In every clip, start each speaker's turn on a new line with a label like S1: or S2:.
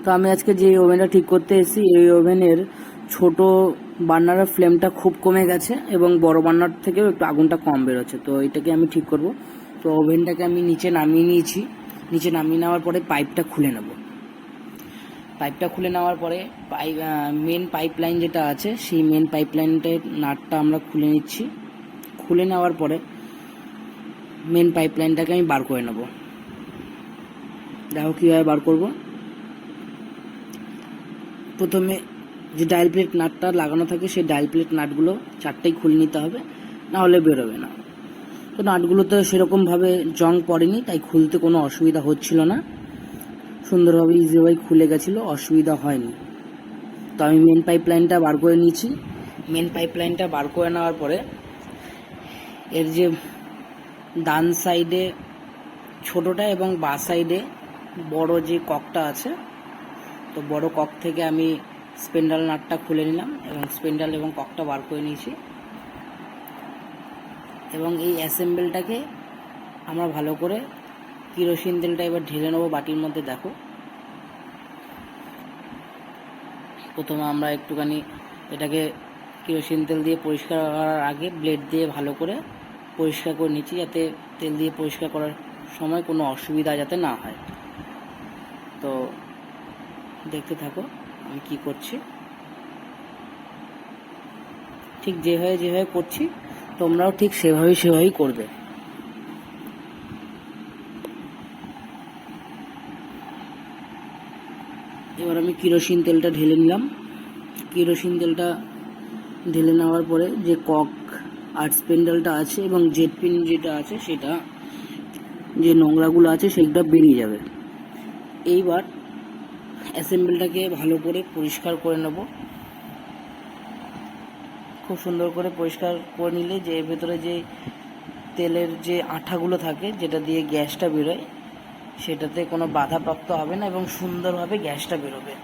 S1: তো আমি আজকে যে ওভেনটা ঠিক করতে এসেছি, এই ওভেনের ছোট বার্নারের ফ্লেমটা খুব কমে গেছে এবং বড় বার্নার থেকেও একটু আগুনটা কম বেরোচ্ছে। তো এটাকে আমি ঠিক করব। তো ওভেনটাকে আমি নিচে নামিয়ে নিয়েছি। নিচে নামিয়ে নেওয়ার পরে পাইপটা খুলে নেব। পাইপটা খুলে নেওয়ার পরে মেন পাইপলাইন যেটা আছে, সেই মেন পাইপলাইনটার নাটটা আমরা খুলে নিচ্ছি। খুলে নেওয়ার পরে মেন পাইপলাইনটাকে আমি বার করে নেব। দেখো কীভাবে বার করব। প্রথমে যে ডায়াল প্লেট নাটটা লাগানো থাকে, সেই ডায়াল প্লেট নাটগুলো চারটেই খুলে নিতে হবে, না হলে বেরোবে না। তো নাটগুলোতে সেরকমভাবে জং পড়েনি, তাই খুলতে কোনো অসুবিধা হচ্ছিল না, সুন্দরভাবে ইজিভাবে খুলে গেছিলো, অসুবিধা হয়নি। তো আমি মেন পাইপলাইনটা বার করে নিয়েছি। মেন পাইপলাইনটা বার করে নেওয়ার পরে এর যে ডান সাইডে ছোটোটা এবং বাঁ সাইডে বড় যে ককটা আছে, তো বড় কক থেকে আমি স্পেন্ডাল নাটটা খুলে নিলাম এবং স্পেন্ডাল এবং ককটা বার করে নিয়েছি। এবং এই অ্যাসেম্বলটাকে আমরা ভালো করে কিরোসিন তেলটা এবার ঢেলে নেবো বাটির মধ্যে। দেখো, প্রথমে আমরা একটুখানি এটাকে কিরোসিন তেল দিয়ে পরিষ্কার করার আগে ব্লেড দিয়ে ভালো করে পরিষ্কার করে নিচ্ছি, যাতে তেল দিয়ে পরিষ্কার করার সময় কোনো অসুবিধা যাতে না হয়। তো দেখতে থাকো আমি কি করছি। ঠিক যেভাবে করছি তোমরাও ঠিক সেভাবেই করবে। এবার আমি কিরোসিন তেলটা ঢেলে নিলাম। কিরোসিন তেলটা ঢেলে নেওয়ার পরে যে কক আর স্পেন্ডালটা আছে এবং জেট পিন যেটা আছে, সেটা যে নোংরাগুলো আছে সেগুলো বেরিয়ে যাবে। এইবার অ্যাসেম্বলটাকে ভালো করে পরিষ্কার করে নেব। খুব সুন্দর করে পরিষ্কার করে নিলে যে এর ভেতরে যে তেলের যে আঠাগুলো থাকে, যেটা দিয়ে গ্যাসটা বেরোয়, সেটাতে কোনো বাধাপ্রাপ্ত হবে না এবং সুন্দরভাবে গ্যাসটা বেরোবে।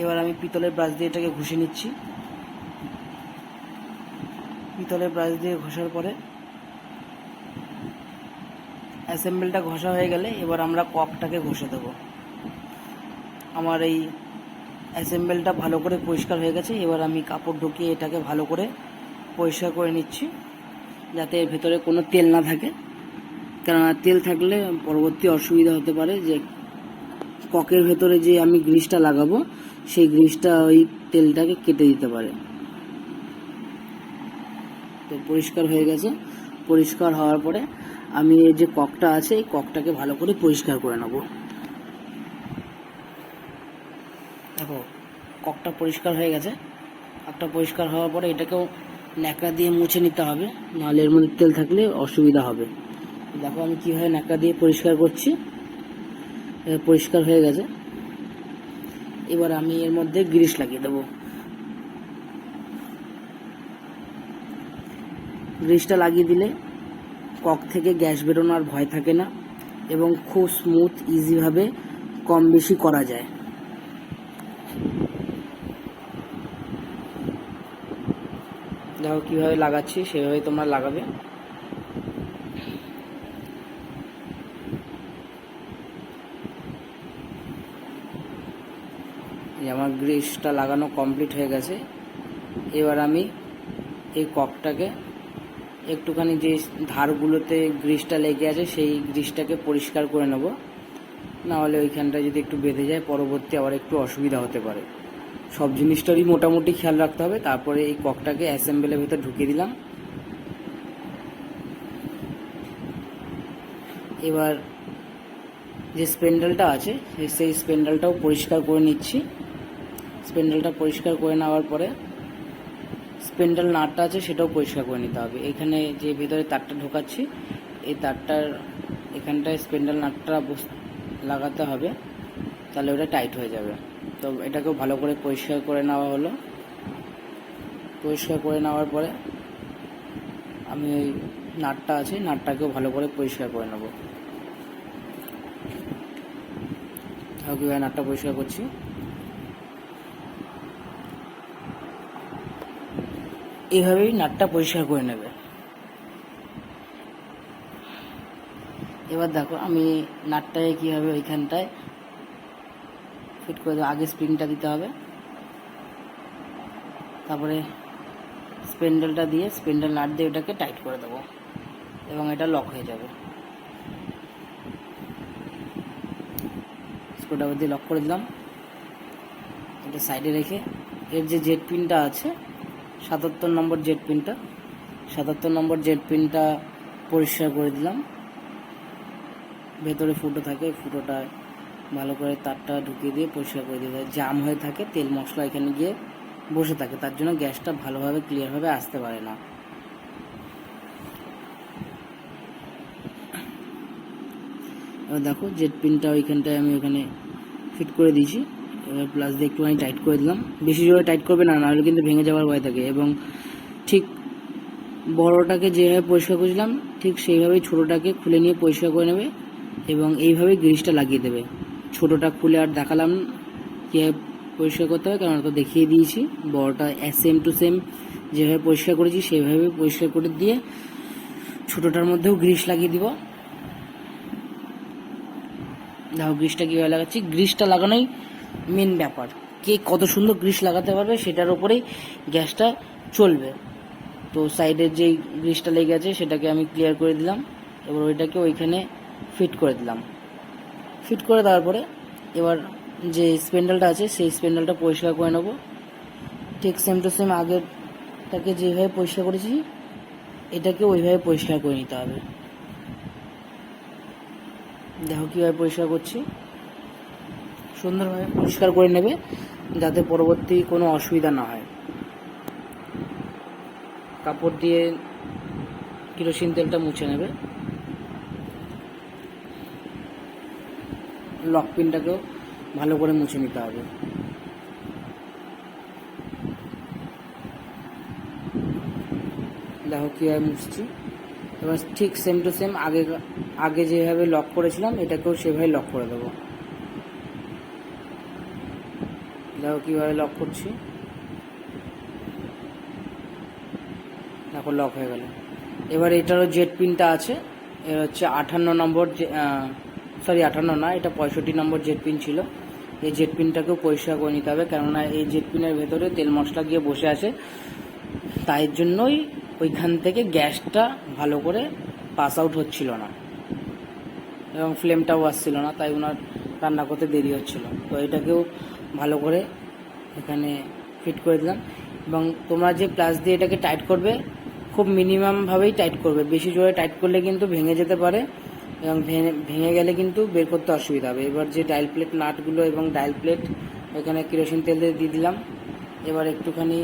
S1: এবার আমি পিতলের ব্রাশ দিয়ে এটাকে ঘষে নিচ্ছি। পিতলের ব্রাশ দিয়ে ঘষার পরে অ্যাসেম্বলটা ঘষা হয়ে গেলে এবার আমরা ককটাকে ঘষে দেবো। আমার এই অ্যাসেম্বলটা ভালো করে পরিষ্কার হয়ে গেছে। এবার আমি কাপড় ঢুকিয়ে এটাকে ভালো করে পরিষ্কার করে নিচ্ছি, যাতে এর ভেতরে কোনো তেল না থাকে। কেননা তেল থাকলে পরবর্তী অসুবিধা হতে পারে, যে ককের ভেতরে যে আমি গ্রিসটা লাগাবো, সেই গ্রিসটা ওই তেলটাকে কেটে দিতে পারে। তো পরিষ্কার হয়ে গেছে। পরিষ্কার হওয়ার পরে আমি এই যে ককটা আছে, এই ককটাকে ভালো করে পরিষ্কার করে নেব। দেখো, ককটা পরিষ্কার হয়ে গেছে। ককটা পরিষ্কার হওয়ার পরে এটাকেও ন্যাকড়া দিয়ে মুছে নিতে হবে, নাহলে এর মধ্যে তেল থাকলে অসুবিধা হবে। দেখো আমি কীভাবে ন্যাকড়া দিয়ে পরিষ্কার করছি। পরিষ্কার হয়ে গেছে। এবার আমি এর মধ্যে গ্রিস লাগিয়ে দেবো। গ্রিসটা লাগিয়ে দিলে কক থেকে গ্যাস বেরোনোর ভয় থাকে না এবং খুব স্মুথ ইজিভাবে কম বেশি করা যায়। দেখো কীভাবে লাগাচ্ছি, সেভাবে তোমরা লাগাবে। আমার গ্রিসটা লাগানো কমপ্লিট হয়ে গেছে। এবার আমি এই ককটাকে একটুখানি যে ধারগুলোতে গ্রিসটা লেগে আছে, সেই গ্রিসটাকে পরিষ্কার করে নেব, নাহলে ওইখানটা যদি একটু বেঁধে যায় পরবর্তী আবার একটু অসুবিধা হতে পারে। সব জিনিসটারই মোটামুটি খেয়াল রাখতে হবে। তারপরে এই ককটাকে অ্যাসেম্বলের ভেতর ঢুকিয়ে দিলাম। এবার যে স্পেন্ডেলটা আছে, সেই স্পেন্ডেলটাও পরিষ্কার করে নিচ্ছি। স্পেন্ডেলটা পরিষ্কার করে নেওয়ার পরে স্পেন্ডেল নাটটা আছে, সেটাও পরিষ্কার করে নিতে হবে। এখানে যে ভেতরে তারটা ঢোকাচ্ছি, এই তারটার এখানটায় স্পেন্ডেল নাটটা লাগাতে হবে, তাহলে ওটা টাইট হয়ে যাবে। তো এটাকেও ভালো করে পরিষ্কার করে নেওয়া হলো। পরিষ্কার করে নেওয়ার পরে আমি ওই নাটটা আছে, নাটটাকেও ভালো করে পরিষ্কার করে নেব। তাও কীভাবে নাটটা পরিষ্কার করছি। এইভাবেই নাটটা পরিষ্কার করে নেবে। এবার দেখো আমি নাটটাকে কীভাবে ওইখানটায় ফিট করে দেবো। আগে স্প্রিংটা দিতে হবে, তারপরে স্পেন্ডেলটা দিয়ে স্পেন্ডেল নাট দিয়ে ওটাকে টাইট করে দেবো এবং এটা লক হয়ে যাবে। স্ক্রুড্রাইভার দিয়ে লক করে দিলাম। এটা সাইডে রেখে এর যে জেড পিনটা আছে 77 নম্বর জেড পিনটা, 77 নম্বর জেড পিনটা পরিষ্কার করে দিলাম। ভেতরে ফুটো থাকে, ফুটোটা ভালো করে তারটা ঢুকিয়ে দিয়ে পরিষ্কার করে দিতে হয়। জাম হয়ে থাকে, তেল মশলা এখানে গিয়ে বসে থাকে, তার জন্য গ্যাসটা ভালোভাবে ক্লিয়ারভাবে আসতে পারে না। এবার দেখো জেট পিনটা ওইখানটায় আমি ওখানে ফিট করে দিয়েছি। এবার প্লাস দিয়ে একটুখানি টাইট করে দিলাম, বেশি জোরে টাইট করবে না, নাহলে কিন্তু ভেঙে যাওয়ার ভয় থাকে। এবং ঠিক বড়টাকে যেভাবে পরিষ্কার করেছিলাম ঠিক সেইভাবেই ছোটোটাকে খুলে নিয়ে পরিষ্কার করে নেবে এবং এইভাবেই গ্রিসটা লাগিয়ে দেবে। ছোটোটা খুলে আর দেখালাম কীভাবে পরিষ্কার করতে হবে, কারণ তো দেখিয়ে দিয়েছি। বড়টা সেম টু সেম যেভাবে পরিষ্কার করেছি সেইভাবে পরিষ্কার করে দিয়ে ছোটোটার মধ্যেও গ্রিস লাগিয়ে দিব। দেখো গ্রিসটা কীভাবে লাগাচ্ছি, গ্রিসটা লাগানোই মেন ব্যাপার। কে কত সুন্দর গ্রিস লাগাতে পারবে সেটার উপরেই গ্যাসটা চলবে। তো সাইডের যেই গ্রিসটা লেগে আছে সেটাকে আমি ক্লিয়ার করে দিলাম। এবার ওইটাকে ওইখানে ফিট করে দিলাম। ফিট করে দেওয়ার পরে এবার যে স্পেন্ডেলটা আছে সেই স্পেন্ডেলটা পরিষ্কার করে নেব। ঠিক সেম টু সেম আগেরটাকে যেভাবে পরিষ্কার করেছি এটাকে ওইভাবে পরিষ্কার করে নিতে হবে। দেখো কীভাবে পরিষ্কার করছি, সুন্দরভাবে পরিষ্কার করে নেবে যাতে পরবর্তী কোনো অসুবিধা না হয়। কাপড় দিয়ে কেরোসিন তেলটা মুছে নেবে। লক পিনটাকেও ভালো করে মুছে নিতে হবে। দেখো কীভাবে মুছছি। এবার ঠিক সেম টু সেম আগে যেভাবে লক করেছিলাম এটাকেও সেভাবে লক করে দেবো। দেখো কীভাবে লক করছি, দেখো লক হয়ে গেল। এবার এটারও জেড পিনটা আছে, এর হচ্ছে 58 নম্বর, সরি 58 না, এটা 65 নম্বর জেড পিন ছিল। এই জেড পিনটাকেও পরিষ্কার করে নিতে হবে, কেননা এই জেড পিনের ভেতরে তেল মশলা গিয়ে বসে আছে, তাই জন্যই ওইখান থেকে গ্যাসটা ভালো করে পাস আউট হচ্ছিল না এবং ফ্লেমটাও আসছিল না, তাই ওনার রান্না করতে দেরি হচ্ছিল। তো এটাকেও ভালো করে এখানে ফিট করে দিলাম। এবং তোমরা যে প্লাস দিয়ে এটাকে টাইট করবে খুব মিনিমামভাবেই টাইট করবে, বেশি জোরে টাইট করলে কিন্তু ভেঙে যেতে পারে এবং ভেঙে গেলে কিন্তু বের করতে অসুবিধা হবে। এবার যে ডায়াল প্লেট নাটগুলো এবং ডায়াল প্লেট এখানে কেরোসিন তেল দিয়ে দিলাম। এবার একটুখানি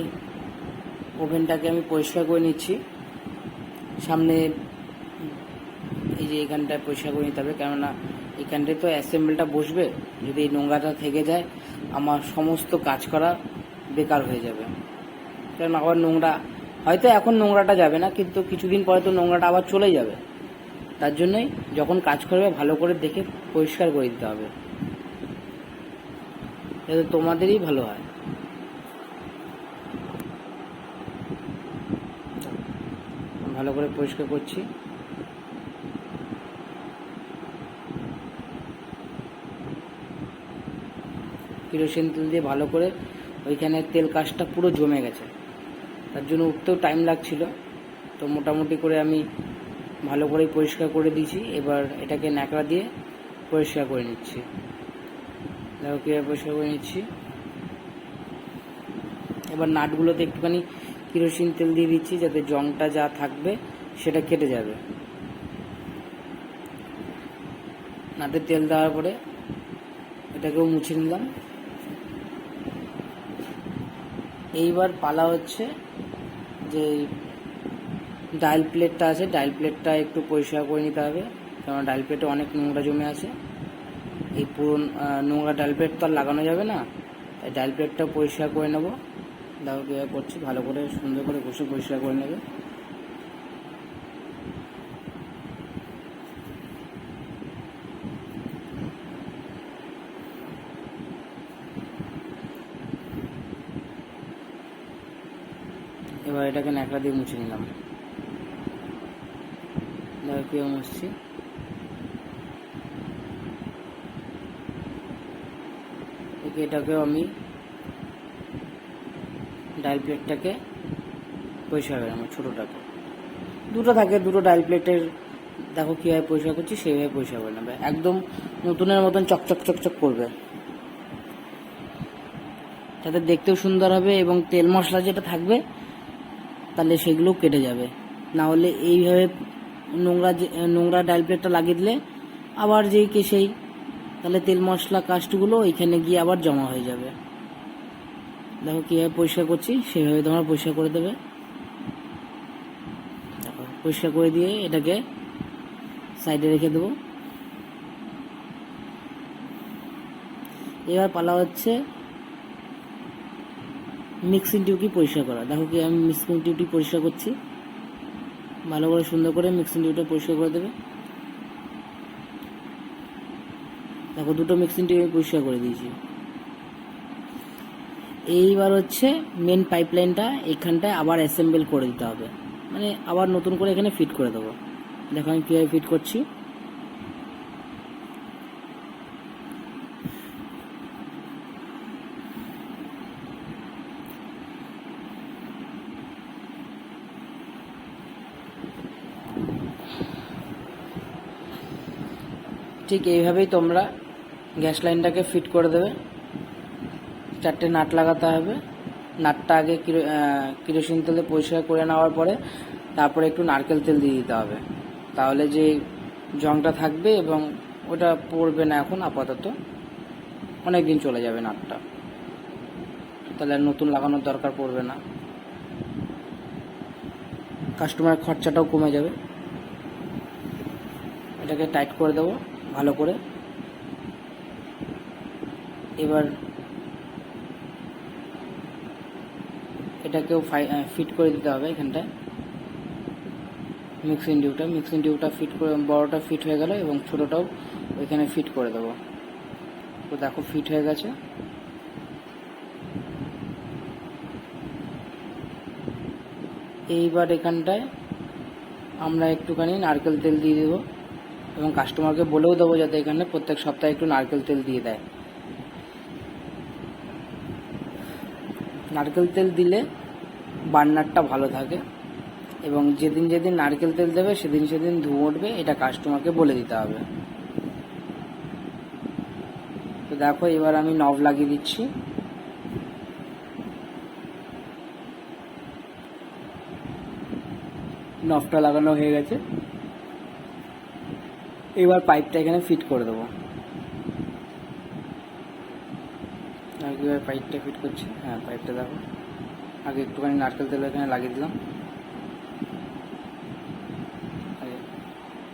S1: ওভেনটাকে আমি পরিষ্কার করে নিচ্ছি। সামনে এই যে এখানটায় পরিষ্কার করে নিতে হবে, কেননা এখানটায় তো অ্যাসেম্বলটা বসবে, যদি এই নোংরাটা থেকে যায় আমার সমস্ত কাজ করা বেকার হয়ে যাবে। কারণ আবার নোংরা, হয়তো এখন নোংরাটা যাবে না কিন্তু কিছুদিন পরে তো নোংরাটা আবার চলে যাবে, তার জন্যই যখন কাজ করবে ভালো করে দেখে পরিষ্কার করে দিতে হবে, যাতে তোমাদেরই ভালো হয়। ভালো করে পরিষ্কার করছি। কেরোসিন তেল দিয়ে ভালো করে ওইখানে তেল কাজটা পুরো জমে গেছে, তার জন্য উঠতেও টাইম লাগছিল। তো মোটামুটি করে আমি ভালো করেই পরিষ্কার করে দিয়েছি। এবার এটাকে ন্যাকড়া দিয়ে পরিষ্কার করে নিচ্ছি। দেখো কীভাবে পরিষ্কার করে নিচ্ছি। এবার নাটগুলোতে একটুখানি কেরোসিন তেল দিয়ে দিচ্ছি যাতে জংটা যা থাকবে সেটা কেটে যাবে। নাটে তেল দেওয়ার পরে এটাকেও মুছে নিলাম। এইবার পালা হচ্ছে যে ডায়াল প্লেটটা আছে, ডায়াল প্লেটটা একটু পরিষ্কার করে নিতে হবে, কারণ ডায়াল প্লেটে অনেক নোংরা জমে আছে। এই পুরো নোংরা ডায়াল প্লেট তো আর লাগানো যাবে না, তাই ডায়াল প্লেটটা পরিষ্কার করে নেব। দেখো কীভাবে করছি, ভালো করে সুন্দর করে ঘষে পরিষ্কার করে নেবে। এবার এটাকে ন্যাকড়া দিয়ে মুছে নিলাম। দেখো কীভাবে মুছছি। এটাকেও আমি ডায়াল প্লেটটাকে পরিষ্কার করে আমার ছোটোটাকে, দুটো থাকে, দুটো ডায়াল প্লেটের দেখো কীভাবে পরিষ্কার করছি সেইভাবে পরিষ্কার করে নেবে, একদম নতুনের মতন চকচক চকচক করবে, যাতে দেখতেও সুন্দর হবে এবং তেল মশলা যেটা থাকবে তাহলে সেগুলোও কেটে যাবে। না হলে এইভাবে নোংরা ডায়াল প্লেটটা লাগিয়ে দিলে আবার যেই কে সেই, তাহলে তেল মশলা কাস্টগুলো ওইখানে গিয়ে আবার জমা হয়ে যাবে। দেখো কীভাবে পরিষ্কার করছি সেইভাবে তোমরা পরিষ্কার করে দেবে। দেখো পরিষ্কার করে দিয়ে এটাকে সাইডে রেখে দেবো। এবার পালা হচ্ছে মিক্সিং টিউবটি পরিষ্কার করা। দেখো কি আমি মিক্সিং টিউবটি পরিষ্কার করছি, ভালো করে সুন্দর করে মিক্সিং টিউবটা পরিষ্কার করে দেবে। দেখো দুটো মিক্সিং টিউব পরিষ্কার করে দিয়েছি। এইবার হচ্ছে মেন পাইপলাইনটা এখানটায় আবার অ্যাসেম্বল করে দিতে হবে, মানে আবার নতুন করে এখানে ফিট করে দেবো। দেখো আমি কীভাবে ফিট করছি। ঠিক এইভাবেই তোমরা গ্যাস লাইনটাকে ফিট করে দেবে। চারটে নাট লাগাতে হবে। নাটটা আগে কেরোসিন তেলে পরিষ্কার করে নেওয়ার পরে তারপরে একটু নারকেল তেল দিয়ে দিতে হবে, তাহলে যে জংটা থাকবে এবং ওটা পড়বে না, এখন আপাতত অনেক দিন চলে যাবে নাটটা, তাহলে নতুন লাগানোর দরকার পড়বে না, কাস্টমারের খরচাটাও কমে যাবে। এটাকে টাইট করে দেবো ভালো করে। এবার এটাকেও ফিট করে দিতে হবে এখানটায় মিক্সিং টিউবটা ফিট করে, বড়টা ফিট হয়ে গেল এবং ছোটোটাও ওইখানে ফিট করে দেবো। তো দেখো ফিট হয়ে গেছে। এইবার এখানটায় আমরা একটুখানি নারকেল তেল দিয়ে দেবো এবং কাস্টমারকে বলেও দেবো যাতে এখানে প্রত্যেক সপ্তাহে একটু নারকেল তেল দিয়ে দেয়। নারকেল তেল দিলে বার্নারটা ভালো থাকে এবং যেদিন যেদিন নারকেল তেল দেবে সেদিন সেদিন ধোঁয়া উঠবে, এটা কাস্টমারকে বলে দিতে হবে। তো দেখো এবার আমি নব লাগিয়ে দিচ্ছি। নবটা লাগানো হয়ে গেছে। এবার পাইপটা এখানে ফিট করে দেবো। এবার পাইপটা ফিট করছি। হ্যাঁ পাইপটা দেখো আগে একটুখানি নারকেল তেল এখানে লাগিয়ে দিলাম,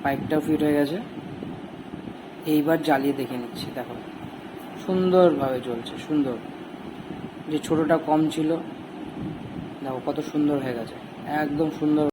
S1: পাইপটাও ফিট হয়ে গেছে। এইবার জ্বালিয়ে দেখে নিচ্ছি, দেখো সুন্দরভাবে চলছে, সুন্দর। যে ছোটোটা কম ছিল দেখো কত সুন্দর হয়ে গেছে, একদম সুন্দর।